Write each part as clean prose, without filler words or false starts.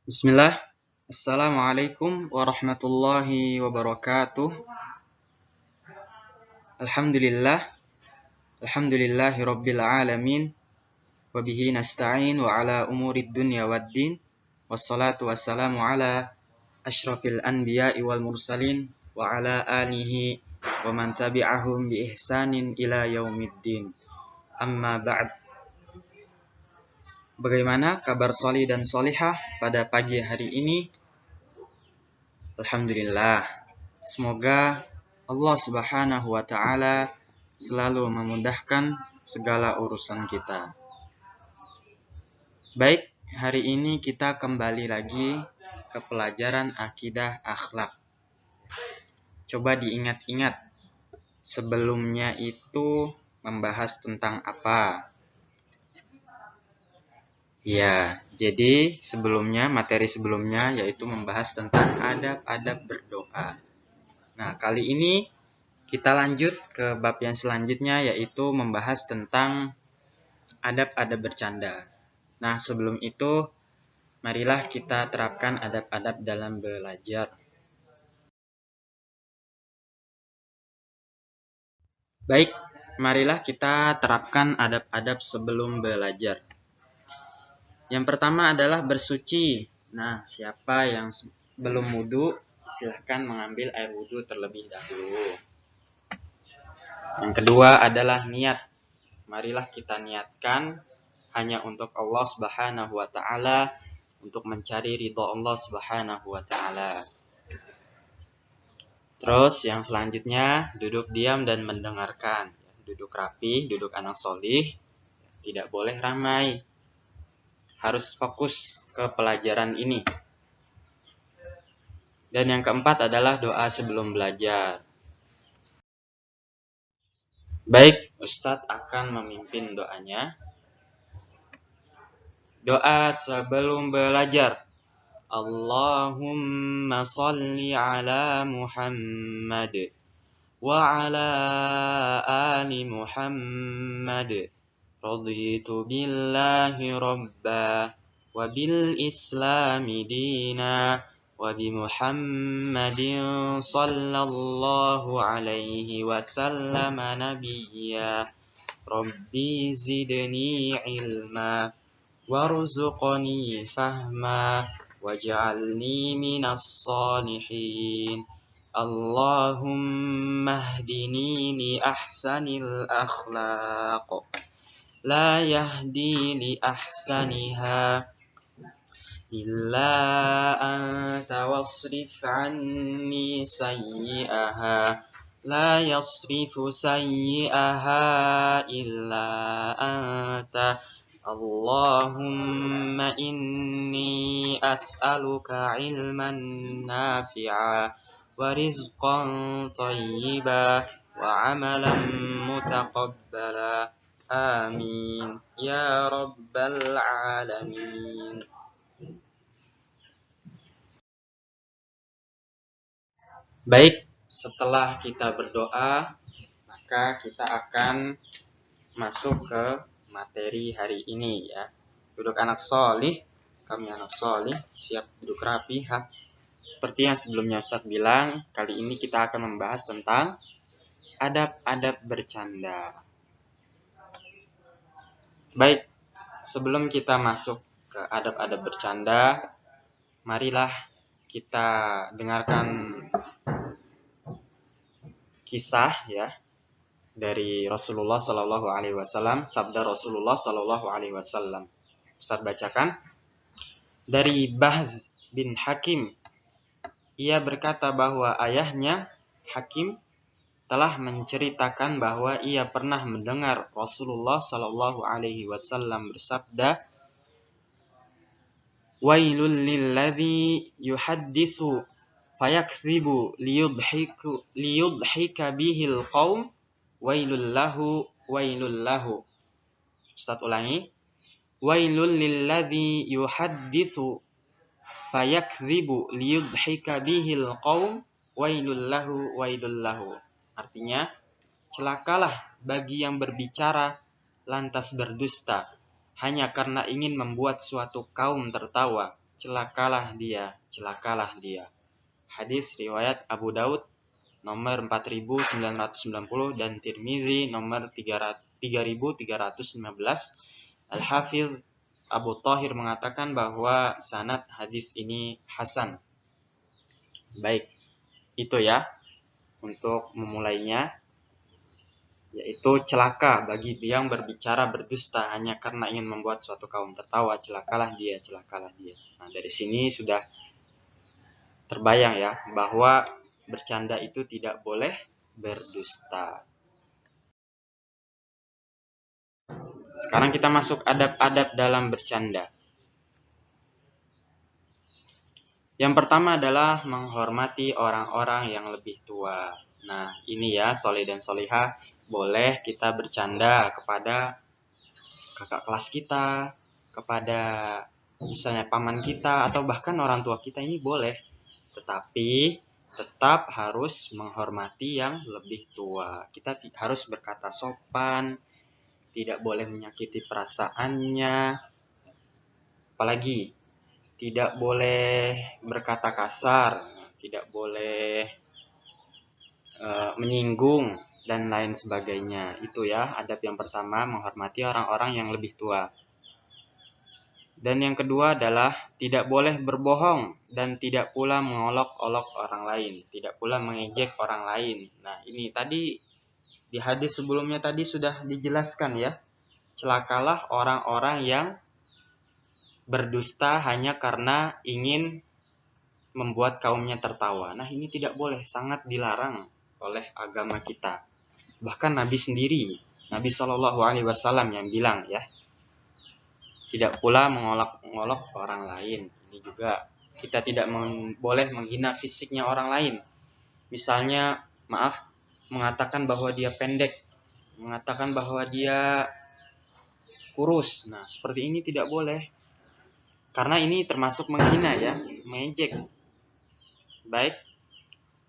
Bismillah. Assalamualaikum warahmatullahi wabarakatuh. Alhamdulillahi rabbil alamin. Wabihi nasta'in wa ala umurid dunya waddin. Wassalatu wassalamu ala ashrafil anbiya'i wal mursalin. Wa ala alihi wa man tabi'ahum bi ihsanin ila yaumiddin. Amma ba'd. Bagaimana kabar solih dan solihah pada pagi hari ini? Alhamdulillah. Semoga Allah Subhanahu wa Ta'ala selalu memudahkan segala urusan kita. Baik, hari ini kita kembali lagi ke pelajaran akidah akhlak. Coba diingat-ingat, sebelumnya itu membahas tentang apa? Ya, jadi materi sebelumnya yaitu membahas tentang adab-adab berdoa. Nah, kali ini kita lanjut ke bab yang selanjutnya yaitu membahas tentang adab-adab bercanda. Nah, sebelum itu marilah kita terapkan adab-adab dalam belajar. Baik, marilah kita terapkan adab-adab sebelum belajar. Yang pertama adalah bersuci. Nah, siapa yang belum wudu, silahkan mengambil air wudu terlebih dahulu. Yang kedua adalah niat. Marilah kita niatkan hanya untuk Allah Subhanahu wa Ta'ala, untuk mencari ridha Allah Subhanahu wa Ta'ala. Terus yang selanjutnya, duduk diam dan mendengarkan. Duduk rapi, duduk anak solih, tidak boleh ramai. Harus fokus ke pelajaran ini. Dan yang keempat adalah doa sebelum belajar. Baik, Ustadz akan memimpin doanya. Doa sebelum belajar. Allahumma salli ala Muhammad wa ala ali Muhammad. Raditu billahi rabba wa bil islami dina wa bi Muhammadin sallallahu alaihi wasallam nabiyya. Rabbi zidni ilma warzuqni fahma waj'alni minas salihin. Allahumma hdini li ahsanil akhlaq la yahdi li ahsaniha illa anta wasrif anni sayyi'aha la yasrifu sayyi'aha illa anta. Allahumma inni as'aluka ilman nafi'a wa rizqan tayyiba wa amalan mutaqabbala. Amin ya rabbal alamin. Baik, setelah kita berdoa, maka kita akan masuk ke materi hari ini ya. Duduk anak solih, kami anak solih, siap duduk rapi. Seperti yang sebelumnya Ustadz bilang, kali ini kita akan membahas tentang adab-adab bercanda. Baik, sebelum kita masuk ke adab-adab bercanda, marilah kita dengarkan kisah ya dari Rasulullah Sallallahu Alaihi Wasallam, sabda Rasulullah Sallallahu Alaihi Wasallam. Ustaz bacakan dari Bahz bin Hakim. Ia berkata bahwa ayahnya Hakim telah menceritakan bahwa ia pernah mendengar Rasulullah Sallallahu Alaihi Wasallam bersabda, "Wailul lilladzi yuhadditsu fayakthibu liyudhika bihil qaum. Wailul lahu." Ustaz ulangi. Wailul lilladzi yuhadditsu fayakthibu liyudhika bihil qaum. Wailul lahu. Artinya, celakalah bagi yang berbicara lantas berdusta hanya karena ingin membuat suatu kaum tertawa. Celakalah dia, celakalah dia. Hadis riwayat Abu Daud nomor 4990 dan Tirmizi nomor 3315. Al-Hafiz Abu Thahir mengatakan bahwa sanad hadis ini hasan. Baik, itu ya untuk memulainya, yaitu celaka bagi yang berbicara berdusta hanya karena ingin membuat suatu kaum tertawa. Celakalah dia, celakalah dia. Nah, dari sini sudah terbayang ya bahwa bercanda itu tidak boleh berdusta. Sekarang kita masuk adab-adab dalam bercanda. Yang pertama adalah menghormati orang-orang yang lebih tua. Nah, ini ya, soleh dan solihah, boleh kita bercanda kepada kakak kelas kita, kepada misalnya paman kita, atau bahkan orang tua kita, ini boleh. Tetapi tetap harus menghormati yang lebih tua. Kita harus berkata sopan, tidak boleh menyakiti perasaannya, apalagi tidak boleh berkata kasar, tidak boleh menyinggung, dan lain sebagainya. Itu ya, adab yang pertama, menghormati orang-orang yang lebih tua. Dan yang kedua adalah tidak boleh berbohong dan tidak pula mengolok-olok orang lain, tidak pula mengejek orang lain. Nah, ini tadi di hadis sebelumnya tadi sudah dijelaskan ya. Celakalah orang-orang yang berdusta hanya karena ingin membuat kaumnya tertawa. Nah, ini tidak boleh, sangat dilarang oleh agama kita. Bahkan Nabi sendiri, Nabi Shallallahu Alaihi Wasallam yang bilang ya, tidak pula mengolok-olok orang lain. Ini juga kita tidak boleh menghina fisiknya orang lain. Misalnya, maaf, mengatakan bahwa dia pendek, mengatakan bahwa dia kurus. Nah, seperti ini tidak boleh. Karena ini termasuk menghina ya, mengejek. Baik,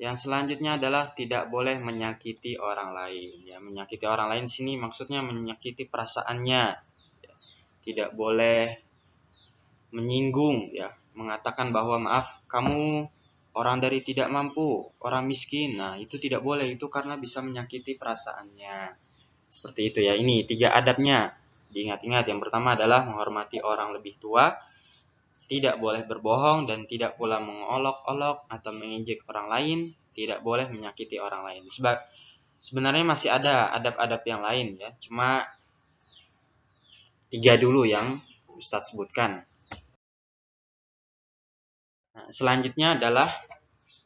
yang selanjutnya adalah tidak boleh menyakiti orang lain. Ya, menyakiti orang lain sini maksudnya menyakiti perasaannya. Ya, tidak boleh menyinggung ya, mengatakan bahwa maaf, kamu orang dari tidak mampu, orang miskin. Nah, itu tidak boleh, itu karena bisa menyakiti perasaannya. Seperti itu ya. Ini 3 adabnya. Diingat-ingat, yang pertama adalah menghormati orang lebih tua, tidak boleh berbohong dan tidak pula mengolok-olok atau mengejek orang lain, tidak boleh menyakiti orang lain. Sebenarnya masih ada adab-adab yang lain ya, cuma 3 dulu yang Ustadz sebutkan. Nah, selanjutnya adalah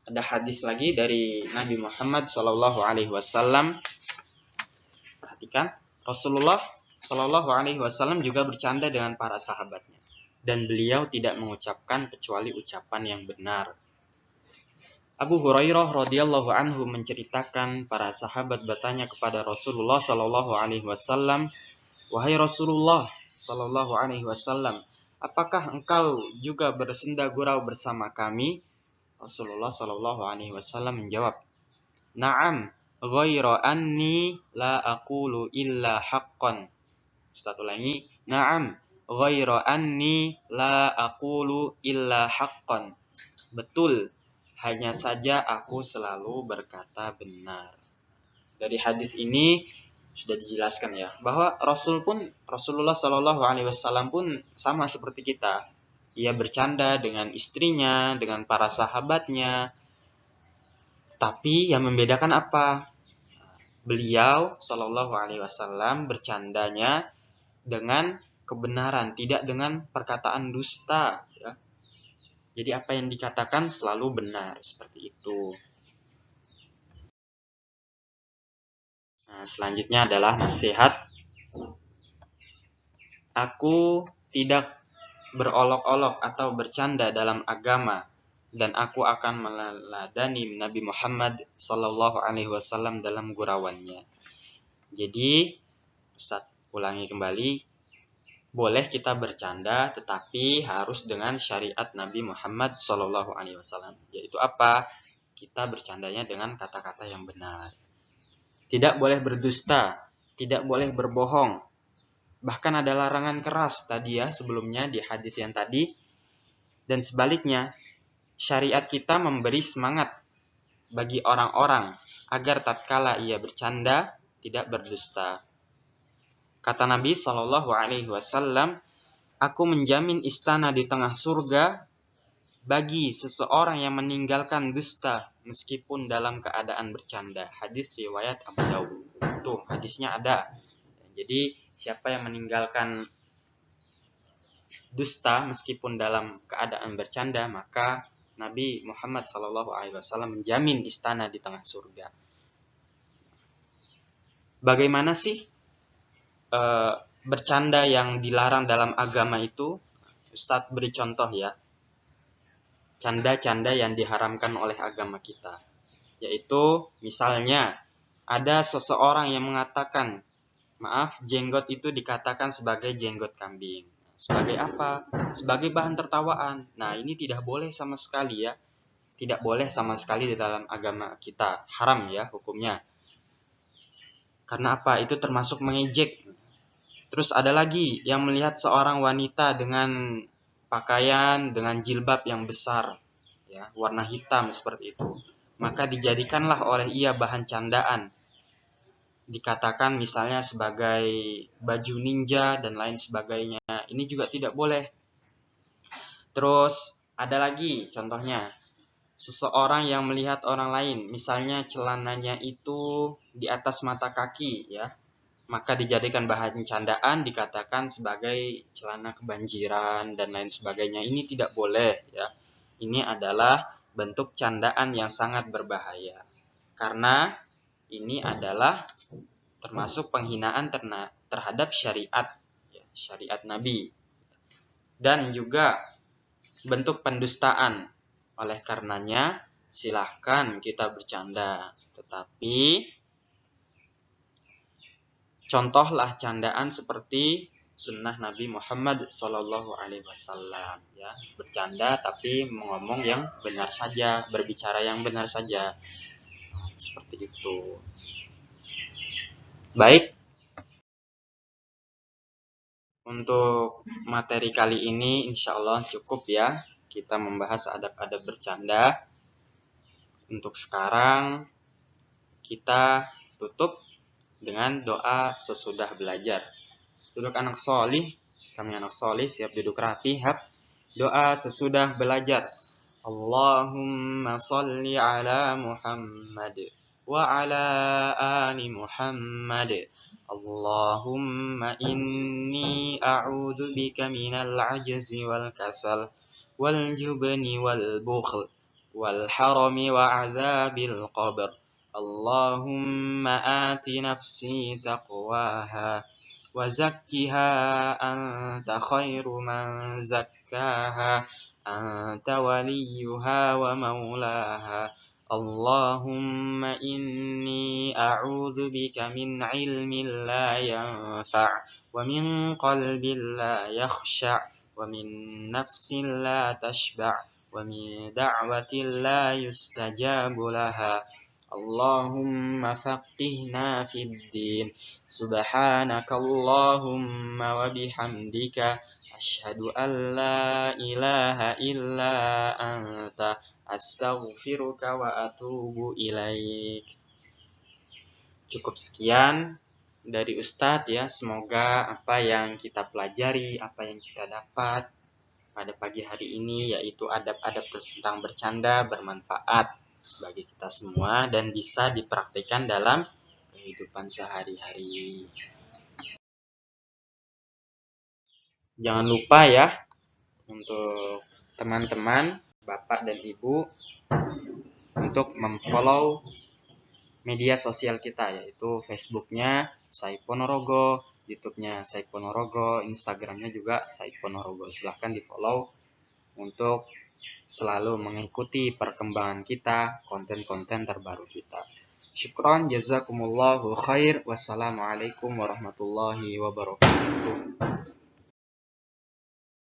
ada hadis lagi dari Nabi Muhammad SAW. Perhatikan, Rasulullah SAW juga bercanda dengan para sahabatnya, dan beliau tidak mengucapkan kecuali ucapan yang benar. Abu Hurairah radhiyallahu anhu menceritakan para sahabat bertanya kepada Rasulullah sallallahu alaihi wasallam, "Wahai Rasulullah sallallahu alaihi wasallam, apakah engkau juga bersenda gurau bersama kami?" Rasulullah sallallahu alaihi wasallam menjawab, "Na'am, ghaira anni la aqulu illa haqqan." Ustaz ulangi, "Na'am, ghaira anni la aqulu illa haqqan." Betul, hanya saja aku selalu berkata benar. Dari hadis ini sudah dijelaskan ya, bahwa Rasulullah Shallallahu Alaihi Wasallam pun sama seperti kita. Ia bercanda dengan istrinya, dengan para sahabatnya. Tapi yang membedakan apa? Beliau Shallallahu Alaihi Wasallam bercandanya dengan kebenaran, tidak dengan perkataan dusta. Ya. Jadi apa yang dikatakan selalu benar, seperti itu. Nah, selanjutnya adalah nasihat. Aku tidak berolok-olok atau bercanda dalam agama, dan aku akan meneladani Nabi Muhammad Sallallahu Alaihi Wasallam dalam gurauannya. Jadi, Ustaz ulangi kembali, boleh kita bercanda, tetapi harus dengan syariat Nabi Muhammad Sallallahu Alaihi Wasallam. Yaitu apa? Kita bercandanya dengan kata-kata yang benar. Tidak boleh berdusta. tidak boleh berbohong. Bahkan ada larangan keras tadi ya sebelumnya di hadis yang tadi. Dan sebaliknya, syariat kita memberi semangat bagi orang-orang agar tatkala ia bercanda tidak berdusta. Kata Nabi SAW, aku menjamin istana di tengah surga bagi seseorang yang meninggalkan dusta meskipun dalam keadaan bercanda. Hadis riwayat Abu Dawud. Tuh, hadisnya ada. Jadi, siapa yang meninggalkan dusta meskipun dalam keadaan bercanda, maka Nabi Muhammad SAW menjamin istana di tengah surga. Bagaimana sih bercanda yang dilarang dalam agama itu? Ustadz beri contoh ya. Canda-canda yang diharamkan oleh agama kita. Yaitu misalnya ada seseorang yang mengatakan, maaf, jenggot itu dikatakan sebagai jenggot kambing. Sebagai apa? Sebagai bahan tertawaan. Nah, ini tidak boleh sama sekali ya. Tidak boleh sama sekali di dalam agama kita. Haram ya hukumnya. Karena apa? Itu termasuk mengejek. Terus ada lagi yang melihat seorang wanita dengan pakaian, dengan jilbab yang besar, ya, warna hitam seperti itu. Maka dijadikanlah oleh ia bahan candaan. Dikatakan misalnya sebagai baju ninja dan lain sebagainya. Ini juga tidak boleh. Terus ada lagi contohnya. Seseorang yang melihat orang lain, misalnya celananya itu di atas mata kaki ya. Maka dijadikan bahan candaan, dikatakan sebagai celana kebanjiran dan lain sebagainya. Ini tidak boleh ya. Ini adalah bentuk candaan yang sangat berbahaya. Karena ini adalah termasuk penghinaan terhadap syariat, ya, syariat Nabi. Dan juga bentuk pendustaan. Oleh karenanya, silahkan kita bercanda. Tetapi, contohlah candaan seperti sunnah Nabi Muhammad SAW. Ya, bercanda tapi ngomong yang benar saja, berbicara yang benar saja. Seperti itu. Baik. Untuk materi kali ini insya Allah cukup ya. Kita membahas adab-adab bercanda. Untuk sekarang kita tutup dengan doa sesudah belajar. Duduk anak solih, kami anak solih siap duduk rapi. Doa sesudah belajar. Allahumma salli ala Muhammad wa ala ali Muhammad. Allahumma inni a'udzu bika minal ajzi wal kasal wal jubni wal bukhl wal harami wa azabil qabr. Allahumma ati nafsi taqwaha wa zakkiha anta khairu man zakkaha anta waliyuha wa maulaha. Allahumma inni a'udzu bika min ilmin la yanfa' wa min qalbin la yakhsha' wa min nafsin la tashba' wa min da'watin la yustajabu laha. Allahumma faqihna fid din. Subhanakallahumma wa bihamdika asyhadu an la ilaha illa anta astaghfiruka wa atubu ilaik. Cukup sekian dari Ustadz ya. Semoga apa yang kita pelajari, apa yang kita dapat pada pagi hari ini, yaitu adab-adab tentang bercanda, bermanfaat bagi kita semua dan bisa dipraktikkan dalam kehidupan sehari-hari. Jangan lupa ya untuk teman-teman, Bapak dan Ibu, untuk memfollow media sosial kita, yaitu Facebooknya Said Ponorogo, YouTube-nya Said Ponorogo, Instagramnya juga Said Ponorogo. Silahkan di follow untuk selalu mengikuti perkembangan kita, konten-konten terbaru kita. Syukron, jazakumullahu khair. Wassalamualaikum warahmatullahi wabarakatuh.